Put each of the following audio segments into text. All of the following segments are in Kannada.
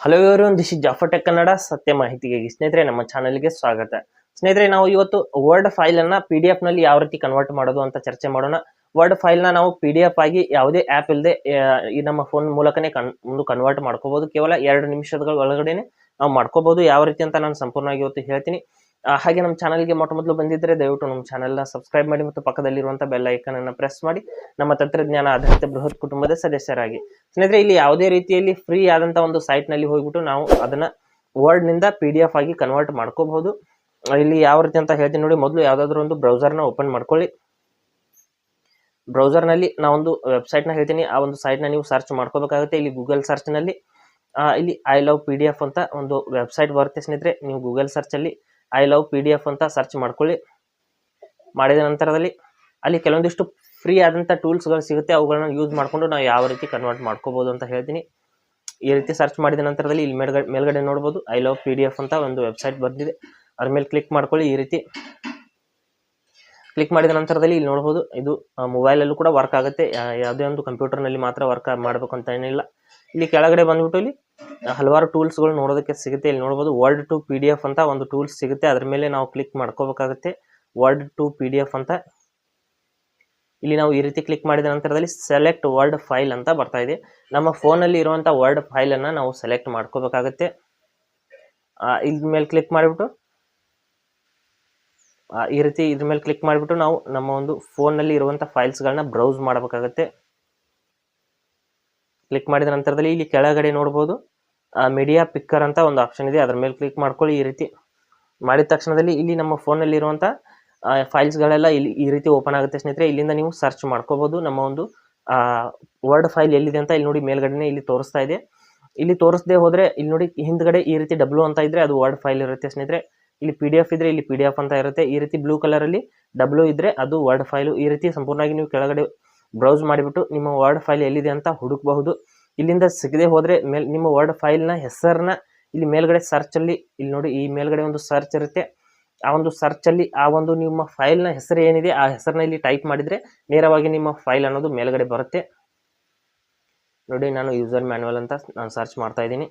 Hello everyone, this is Jafar tech Kannada ಸತ್ಯ ಮಾಹಿತಿಗಾಗಿ. ಸ್ನೇಹಿತರೆ, ನಮ್ಮ ಚಾನಲ್ಗೆ ಸ್ವಾಗತ. ಸ್ನೇಹಿತರೆ, ನಾವು ಇವತ್ತು ವರ್ಡ್ ಫೈಲ್ ಅನ್ನ PDF ನಲ್ಲಿ ಯಾವ ರೀತಿ ಕನ್ವರ್ಟ್ ಮಾಡೋದು ಅಂತ ಚರ್ಚೆ ಮಾಡೋಣ. ವರ್ಡ್ ಫೈಲ್ ನ ನಾವು PDF ಆಗಿ ಯಾವುದೇ ಆಪ್ ಇಲ್ಲದೆ ಈ ನಮ್ಮ ಫೋನ್ ಮೂಲಕನೇ ಕನ್ವರ್ಟ್ ಮಾಡ್ಕೋಬಹುದು. ಕೇವಲ 2 ನಿಮಿಷಗಳ ಒಳಗಡೆನೆ ನಾವು ಮಾಡ್ಕೋಬಹುದು. ಯಾವ ರೀತಿ ಅಂತ ನಾನು ಸಂಪೂರ್ಣವಾಗಿ ಇವತ್ತು ಹೇಳ್ತೀನಿ. ಹಾಗೆ ನಮ್ಮ ಚಾನಲ್ಗೆ ಮೊದಲು ಬಂದಿದ್ದರೆ ದಯವಿಟ್ಟು ನಮ್ಮ ಚಾನೆಲ್ನ ಸಬ್ಸ್ಕ್ರೈಬ್ ಮಾಡಿ ಮತ್ತು ಪಕ್ಕದಲ್ಲಿರುವಂತಹ ಬೆಲ್ ಐಕಾನ್ ಅನ್ನು ಪ್ರೆಸ್ ಮಾಡಿ ನಮ್ಮ ತಂತ್ರಜ್ಞಾನ ಆಧಾರಿತ ಬೃಹತ್ ಕುಟುಂಬದ ಸದಸ್ಯರಾಗಿ. ಸ್ನೇಹಿತರೆ, ಇಲ್ಲಿ ಯಾವುದೇ ರೀತಿಯಲ್ಲಿ ಫ್ರೀ ಆದಂತ ಒಂದು ಸೈಟ್ ನಲ್ಲಿ ಹೋಗ್ಬಿಟ್ಟು ನಾವು ಅದನ್ನ ವರ್ಡ್ ನಿಂದ PDF ಆಗಿ ಕನ್ವರ್ಟ್ ಮಾಡ್ಕೋಬಹುದು. ಇಲ್ಲಿ ಯಾವ ರೀತಿ ಅಂತ ಹೇಳ್ತೀನಿ ನೋಡಿ. ಮೊದಲು ಯಾವ್ದಾದ್ರು ಒಂದು ಬ್ರೌಸರ್ ನ ಓಪನ್ ಮಾಡ್ಕೊಳ್ಳಿ. ಬ್ರೌಸರ್ ನಲ್ಲಿ ನಾವೊಂದು ವೆಬ್ಸೈಟ್ ನ ಹೇಳ್ತೀನಿ. ಆ ಒಂದು ಸೈಟ್ ನ ನೀವು ಸರ್ಚ್ ಮಾಡ್ಕೋಬೇಕಾಗುತ್ತೆ. ಇಲ್ಲಿ ಗೂಗಲ್ ಸರ್ಚ್ ನಲ್ಲಿ ಇಲ್ಲಿ ಐ ಲವ್ PDF ಅಂತ ಒಂದು ವೆಬ್ಸೈಟ್ ಬರುತ್ತೆ. ಸ್ನೇಹಿತರೆ, ನೀವು ಗೂಗಲ್ ಸರ್ಚ್ ಅಲ್ಲಿ ಐ ಲವ್ PDF ಅಂತ ಸರ್ಚ್ ಮಾಡ್ಕೊಳ್ಳಿ. ಮಾಡಿದ ನಂತರದಲ್ಲಿ ಅಲ್ಲಿ ಕೆಲವೊಂದಿಷ್ಟು ಫ್ರೀ ಆದಂತ ಟೂಲ್ಸ್ ಗಳು ಸಿಗುತ್ತೆ. ಅವುಗಳನ್ನ ಯೂಸ್ ಮಾಡ್ಕೊಂಡು ನಾವು ಯಾವ ರೀತಿ ಕನ್ವರ್ಟ್ ಮಾಡ್ಕೋಬಹುದು ಅಂತ ಹೇಳ್ತೀನಿ. ಈ ರೀತಿ ಸರ್ಚ್ ಮಾಡಿದ ನಂತರದಲ್ಲಿ ಇಲ್ಲಿ ಮೇಲ್ಗಡೆ ನೋಡಬಹುದು ಐ ಲವ್ PDF ಅಂತ ಒಂದು ವೆಬ್ಸೈಟ್ ಬಂದಿದೆ. ಅದ್ರ ಮೇಲೆ ಕ್ಲಿಕ್ ಮಾಡ್ಕೊಳ್ಳಿ. ಈ ರೀತಿ ಕ್ಲಿಕ್ ಮಾಡಿದ ನಂತರದಲ್ಲಿ ಇಲ್ಲಿ ನೋಡಬಹುದು ಇದು ಮೊಬೈಲ್ ಅಲ್ಲೂ ಕೂಡ ವರ್ಕ್ ಆಗುತ್ತೆ. ಯಾವುದೇ ಒಂದು ಕಂಪ್ಯೂಟರ್ ನಲ್ಲಿ ಮಾತ್ರ ವರ್ಕ್ ಮಾಡಬೇಕು ಅಂತ ಏನಿಲ್ಲ. ಇಲ್ಲಿ ಕೆಳಗಡೆ ಬಂದ್ಬಿಟ್ಟು ಇಲ್ಲಿ ಹಲವಾರು ಟೂಲ್ಸ್ ಗಳು ನೋಡೋದಕ್ಕೆ ಸಿಗುತ್ತೆ. ಇಲ್ಲಿ ನೋಡಬಹುದು ವರ್ಡ್ ಟು PDF ಅಂತ ಒಂದು ಟೂಲ್ಸ್ ಸಿಗುತ್ತೆ. ಅದ್ರ ಮೇಲೆ ನಾವು ಕ್ಲಿಕ್ ಮಾಡ್ಕೋಬೇಕಾಗುತ್ತೆ. ವರ್ಡ್ ಟು PDF ಅಂತ ಇಲ್ಲಿ ನಾವು ಈ ರೀತಿ ಕ್ಲಿಕ್ ಮಾಡಿದ ನಂತರದಲ್ಲಿ ಸೆಲೆಕ್ಟ್ ವರ್ಡ್ ಫೈಲ್ ಅಂತ ಬರ್ತಾ ಇದೆ. ನಮ್ಮ ಫೋನ್ ಅಲ್ಲಿ ಇರುವಂತಹ ವರ್ಡ್ ಫೈಲ್ ಅನ್ನ ನಾವು ಸೆಲೆಕ್ಟ್ ಮಾಡ್ಕೋಬೇಕಾಗುತ್ತೆ. ಇದ್ರ ಮೇಲೆ ಕ್ಲಿಕ್ ಮಾಡಿಬಿಟ್ಟು ಈ ರೀತಿ ಇದ್ರ ಮೇಲೆ ಕ್ಲಿಕ್ ಮಾಡಿಬಿಟ್ಟು ನಾವು ನಮ್ಮ ಒಂದು ಫೋನ್ ನಲ್ಲಿ ಇರುವಂತಹ ಫೈಲ್ಸ್ ಗಳನ್ನ ಬ್ರೌಸ್ ಮಾಡಬೇಕಾಗುತ್ತೆ. ಕ್ಲಿಕ್ ಮಾಡಿದ ನಂತರದಲ್ಲಿ ಇಲ್ಲಿ ಕೆಳಗಡೆ ನೋಡಬಹುದು ಮೀಡಿಯಾ ಪಿಕ್ಕರ್ ಅಂತ ಒಂದು ಆಪ್ಷನ್ ಇದೆ. ಅದ್ರ ಮೇಲೆ ಕ್ಲಿಕ್ ಮಾಡ್ಕೊಳ್ಳಿ. ಈ ರೀತಿ ಮಾಡಿದ ತಕ್ಷಣದಲ್ಲಿ ಇಲ್ಲಿ ನಮ್ಮ ಫೋನ್ ನಲ್ಲಿ ಇರುವಂತಹ ಫೈಲ್ಸ್ ಗಳೆಲ್ಲ ಇಲ್ಲಿ ಈ ರೀತಿ ಓಪನ್ ಆಗುತ್ತೆ. ಸ್ನೇಹಿತರೆ, ಇಲ್ಲಿಂದ ನೀವು ಸರ್ಚ್ ಮಾಡ್ಕೋಬಹುದು. ನಮ್ಮ ಒಂದು ವರ್ಡ್ ಫೈಲ್ ಎಲ್ಲಿದೆ ಅಂತ ಇಲ್ಲಿ ನೋಡಿ ಮೇಲ್ಗಡೆ ಇಲ್ಲಿ ತೋರಿಸ್ತಾ ಇದೆ. ಇಲ್ಲಿ ತೋರಿಸದೆ ಹೋದ್ರೆ ಇಲ್ಲಿ ನೋಡಿ ಹಿಂದ್ಗಡೆ ಈ ರೀತಿ W ಅಂತ ಇದ್ರೆ ಅದು ವರ್ಡ್ ಫೈಲ್ ಇರುತ್ತೆ. ಸ್ನೇಹಿತರೆ, ಇಲ್ಲಿ PDF ಇದ್ರೆ ಇಲ್ಲಿ PDF ಅಂತ ಇರುತ್ತೆ. ಈ ರೀತಿ ಬ್ಲೂ ಕಲರ್ ಅಲ್ಲಿ W ಇದ್ರೆ ಅದು ವರ್ಡ್ ಫೈಲ್. ಈ ರೀತಿ ಸಂಪೂರ್ಣವಾಗಿ ನೀವು ಕೆಳಗಡೆ ಬ್ರೌಸ್ ಮಾಡಿಬಿಟ್ಟು ನಿಮ್ಮ ವರ್ಡ್ ಫೈಲ್ ಎಲ್ಲಿದೆ ಅಂತ ಹುಡುಕಬಹುದು. ಇಲ್ಲಿಂದ ಸಿಗದೆ ಹೋದ್ರೆ ನಿಮ್ಮ ವರ್ಡ್ ಫೈಲ್ ನ ಹೆಸರನ್ನ ಇಲ್ಲಿ ಮೇಲ್ಗಡೆ ಸರ್ಚ್ ಅಲ್ಲಿ ಇಲ್ಲಿ ನೋಡಿ ಈ ಮೇಲ್ಗಡೆ ಒಂದು ಸರ್ಚ್ ಇರುತ್ತೆ. ಆ ಒಂದು ಸರ್ಚ್ ಅಲ್ಲಿ ಆ ಒಂದು ನಿಮ್ಮ ಫೈಲ್ ನ ಹೆಸರು ಏನಿದೆ ಆ ಹೆಸರನ್ನ ಇಲ್ಲಿ ಟೈಪ್ ಮಾಡಿದ್ರೆ ನೇರವಾಗಿ ನಿಮ್ಮ ಫೈಲ್ ಅನ್ನೋದು ಮೇಲ್ಗಡೆ ಬರುತ್ತೆ. ನೋಡಿ, ನಾನು ಯೂಸರ್ ಮ್ಯಾನ್ಯುವಲ್ ಅಂತ ನಾನು ಸರ್ಚ್ ಮಾಡ್ತಾ ಇದ್ದೀನಿ.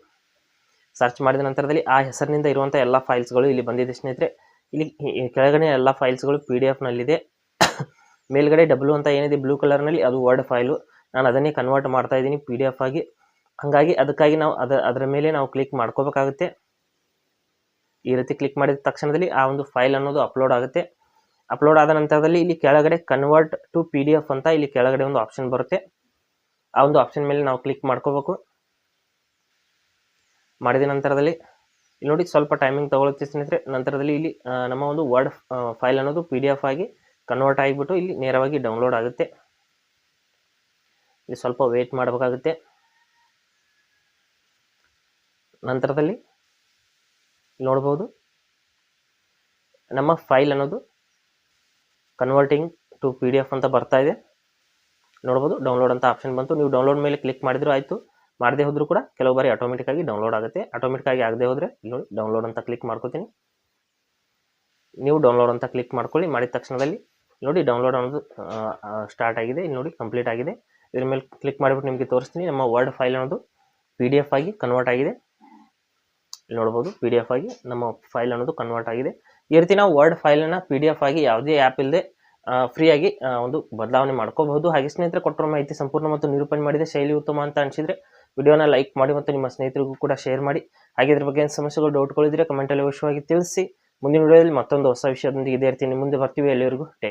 ಸರ್ಚ್ ಮಾಡಿದ ನಂತರದಲ್ಲಿ ಆ ಹೆಸರಿನಿಂದ ಇರುವಂತಹ ಎಲ್ಲ ಫೈಲ್ಸ್ ಗಳು ಇಲ್ಲಿ ಬಂದಿದೆ. ಸ್ನೇಹಿತರೆ, ಇಲ್ಲಿ ಕೆಳಗಡೆ ಎಲ್ಲ ಫೈಲ್ಸ್ ಗಳು PDF ನಲ್ಲಿದೆ. ಮೇಲ್ಗಡೆ W ಅಂತ ಏನಿದೆ ಬ್ಲೂ ಕಲರ್ ನಲ್ಲಿ ಅದು ವರ್ಡ್ ಫೈಲು. ನಾನು ಅದನ್ನೇ ಕನ್ವರ್ಟ್ ಮಾಡ್ತಾ ಇದ್ದೀನಿ PDF ಆಗಿ. ಹಾಗಾಗಿ ಅದಕ್ಕಾಗಿ ನಾವು ಅದರ ಮೇಲೆ ನಾವು ಕ್ಲಿಕ್ ಮಾಡ್ಕೋಬೇಕಾಗುತ್ತೆ. ಈ ರೀತಿ ಕ್ಲಿಕ್ ಮಾಡಿದ ತಕ್ಷಣದಲ್ಲಿ ಆ ಒಂದು ಫೈಲ್ ಅನ್ನೋದು ಅಪ್ಲೋಡ್ ಆಗುತ್ತೆ. ಅಪ್ಲೋಡ್ ಆದ ನಂತರದಲ್ಲಿ ಇಲ್ಲಿ ಕೆಳಗಡೆ ಕನ್ವರ್ಟ್ ಟು PDF ಅಂತ ಇಲ್ಲಿ ಕೆಳಗಡೆ ಒಂದು ಆಪ್ಷನ್ ಬರುತ್ತೆ. ಆ ಒಂದು ಆಪ್ಷನ್ ಮೇಲೆ ನಾವು ಕ್ಲಿಕ್ ಮಾಡ್ಕೋಬೇಕು. ಮಾಡಿದ ನಂತರದಲ್ಲಿ ಇಲ್ಲಿ ನೋಡಿ ಸ್ವಲ್ಪ ಟೈಮಿಂಗ್ ತಗೊಳುತ್ತೆ ಸ್ನೇಹಿತರೆ. ನಂತರದಲ್ಲಿ ಇಲ್ಲಿ ನಮ್ಮ ಒಂದು ವರ್ಡ್ ಫೈಲ್ ಅನ್ನೋದು PDF ಆಗಿ ಕನ್ವರ್ಟ್ ಆಗಿಬಿಟ್ಟು ಇಲ್ಲಿ ನೇರವಾಗಿ ಡೌನ್ಲೋಡ್ ಆಗುತ್ತೆ. ಇಲ್ಲಿ ಸ್ವಲ್ಪ ವೇಟ್ ಮಾಡಬೇಕಾಗುತ್ತೆ. ನಂತರದಲ್ಲಿ ನೋಡಬಹುದು ನಮ್ಮ ಫೈಲ್ ಅನ್ನೋದು ಕನ್ವರ್ಟಿಂಗ್ ಟು PDF ಅಂತ ಬರ್ತಾ ಇದೆ. ನೋಡಬಹುದು ಡೌನ್ಲೋಡ್ ಅಂತ ಆಪ್ಷನ್ ಬಂತು. ನೀವು ಡೌನ್ಲೋಡ್ ಮೇಲೆ ಕ್ಲಿಕ್ ಮಾಡಿದ್ರು ಆಯ್ತು, ಮಾಡದೆ ಹೋದ್ರು ಕೂಡ ಕೆಲವು ಬಾರಿ ಆಟೋಮೆಟಿಕ್ ಆಗಿ ಡೌನ್ಲೋಡ್ ಆಗುತ್ತೆ. ಆಟೋಮೆಟಿಕ್ ಆಗಿ ಆಗದೆ ಹೋದ್ರೆ ನೋಡಿ ಡೌನ್ಲೋಡ್ ಅಂತ ಕ್ಲಿಕ್ ಮಾಡ್ಕೋತೀನಿ. ನೀವು ಡೌನ್ಲೋಡ್ ಅಂತ ಕ್ಲಿಕ್ ಮಾಡ್ಕೊಳ್ಳಿ. ಮಾಡಿದ ತಕ್ಷಣದಲ್ಲಿ ನೋಡಿ ಡೌನ್ಲೋಡ್ ಅನ್ನೋದು ಸ್ಟಾರ್ಟ್ ಆಗಿದೆ. ಇಲ್ಲಿ ನೋಡಿ ಕಂಪ್ಲೀಟ್ ಆಗಿದೆ. ಇದ್ರ ಮೇಲೆ ಕ್ಲಿಕ್ ಮಾಡಿಬಿಟ್ಟು ನಿಮಗೆ ತೋರಿಸ್ತೀನಿ. ನಮ್ಮ ವರ್ಡ್ ಫೈಲ್ ಅನ್ನೋದು PDF ಆಗಿ ಕನ್ವರ್ಟ್ ಆಗಿದೆ. ಇಲ್ಲಿ ನೋಡಬಹುದು PDF ಆಗಿ ನಮ್ಮ ಫೈಲ್ ಅನ್ನೋದು ಕನ್ವರ್ಟ್ ಆಗಿದೆ. ಈ ರೀತಿ ನಾವು ವರ್ಡ್ ಫೈಲ್ ಅನ್ನ PDF ಆಗಿ ಯಾವುದೇ ಆ್ಯಪ್ ಇಲ್ಲದೆ ಫ್ರೀ ಆಗಿ ಒಂದು ಬದಲಾವಣೆ ಮಾಡ್ಕೋಬಹುದು. ಹಾಗೆ ಸ್ನೇಹಿತರೆ, ಕೊಟ್ಟಿರೋ ಮಾಹಿತಿ ಸಂಪೂರ್ಣ ಮತ್ತು ನಿರೂಪಣೆ ಮಾಡಿದೆ ಶೈಲಿ ಉತ್ತಮ ಅಂತ ಅನಿಸಿದ್ರೆ ವಿಡಿಯೋನ ಲೈಕ್ ಮಾಡಿ ಮತ್ತು ನಿಮ್ಮ ಸ್ನೇಹಿತರಿಗೂ ಕೂಡ ಶೇರ್ ಮಾಡಿ. ಹಾಗೆ ಇದ್ರ ಬಗ್ಗೆ ಏನು ಸಮಸ್ಯೆಗಳು ಡೌಟ್ಗಳಿದ್ರೆ ಕಮೆಂಟಲ್ಲಿ ಅವಶ್ಯವಾಗಿ ತಿಳಿಸಿ. ಮುಂದಿನ ವಿಡಿಯೋದಲ್ಲಿ ಮತ್ತೊಂದು ಹೊಸ ವಿಷಯದೊಂದಿಗೆ ಇದೇ ರೀತಿ ನಿಮ್ಮ ಮುಂದೆ ಬರ್ತೀವಿ. ಎಲ್ಲರಿಗೂ ಟೇಕ್